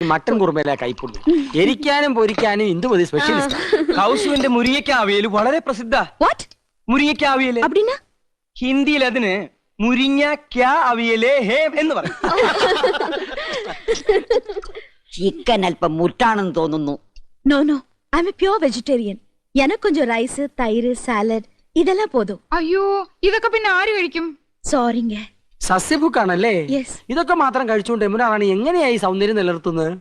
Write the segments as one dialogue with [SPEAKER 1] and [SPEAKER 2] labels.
[SPEAKER 1] Mutton കുറുമയില കൈപ്പുള്ളി എരിക്കാനും പൊരിക്കാനും ഇന്ദുമതി സ്പെഷ്യലിസ്റ്റ്.
[SPEAKER 2] കൗസുവിന്റെ മുരിങ്ങക്കാവിയൽ വളരെ പ്രസിദ്ധ.
[SPEAKER 3] വാട്ട്?
[SPEAKER 2] മുരിങ്ങക്കാവിയല്
[SPEAKER 3] அப்படினா
[SPEAKER 2] ഹിന്ദിയിൽ അതിന് മുരിങ്ങക്കാ അവിയലേ ഹേ എന്ന് പറയും.
[SPEAKER 4] ചിക്കൻ അല്പം മുറ്റാണെന്ന് തോന്നുന്നു.
[SPEAKER 3] No no I am a pure vegetarian. எனக்கு கொஞ்சம் ரைஸ் தயிர் சாலഡ് இதெல்லாம் போதும்.
[SPEAKER 5] അയ്യോ ഇതൊക്കെ പിന്നെ ആര് കഴിക്കും?
[SPEAKER 3] സോറിங்க.
[SPEAKER 1] സസ്യഭുക്കാണല്ലേ?
[SPEAKER 3] യെസ്.
[SPEAKER 1] ഇതൊക്കെ മാത്രം കഴിച്ചുകൊണ്ട് യമുനാറാണി എങ്ങനെയായി സൗന്ദര്യം നിലനിർത്തുന്നത്?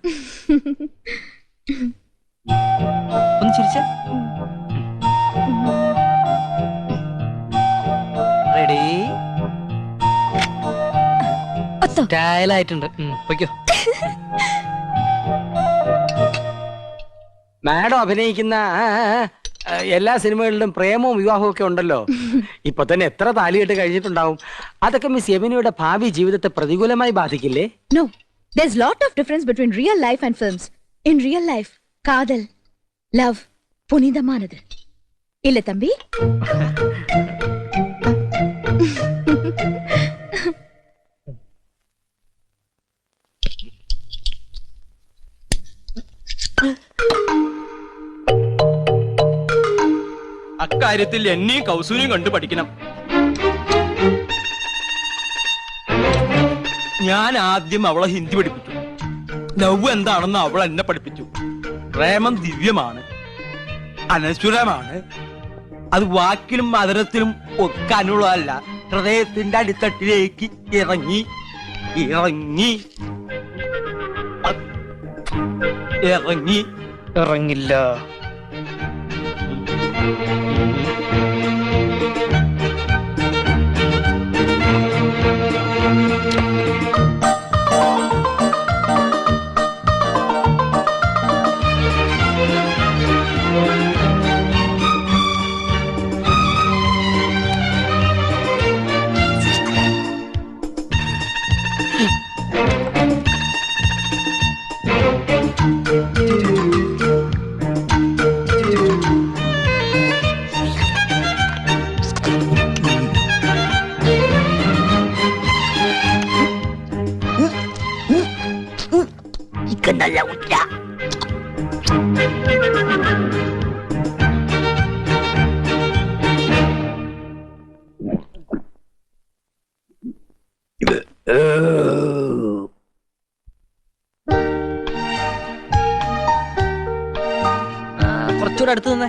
[SPEAKER 2] ഒന്ന് ചിരിച്ച റെഡി സ്റ്റൈലായിട്ടുണ്ട്. പൊയ്ക്കോ.
[SPEAKER 1] മാഡം അഭിനയിക്കുന്ന എല്ലാ സിനിമകളിലും പ്രേമവും വിവാഹവും ഒക്കെ ഉണ്ടല്ലോ. ഇപ്പൊ തന്നെ എത്ര താലികെട്ട് കഴിഞ്ഞിട്ടുണ്ടാവും. അതൊക്കെ മിസ് യമുനയുടെ ഭാവി ജീവിതത്തെ പ്രതികൂലമായി ബാധിക്കില്ലേ?
[SPEAKER 3] No, there's lot of difference between real life and films. In real life, காதல், love புனிதமானது. இல்ல தம்பி?
[SPEAKER 2] അക്കാര്യത്തിൽ എന്നെയും കൗസൂരിയും കണ്ടു പഠിക്കണം. ഞാൻ ആദ്യം അവളെ ഹിന്ദി പഠിപ്പിച്ചു. ലവ് എന്താണെന്ന് അവൾ എന്നെ പഠിപ്പിച്ചു. പ്രേമം ദിവ്യമാണ്, അനശ്വരമാണ്. അത് വാക്കിലും മധുരത്തിലും ഒക്കാനുള്ളതല്ല, ഹൃദയത്തിന്റെ അടിത്തട്ടിലേക്ക് ഇറങ്ങി ഇറങ്ങി ഇറങ്ങി ഇറങ്ങില്ല.
[SPEAKER 4] നല്ല ഉച്ച.
[SPEAKER 1] കുറച്ചുകൂടെ അടുത്ത് നിന്നേ.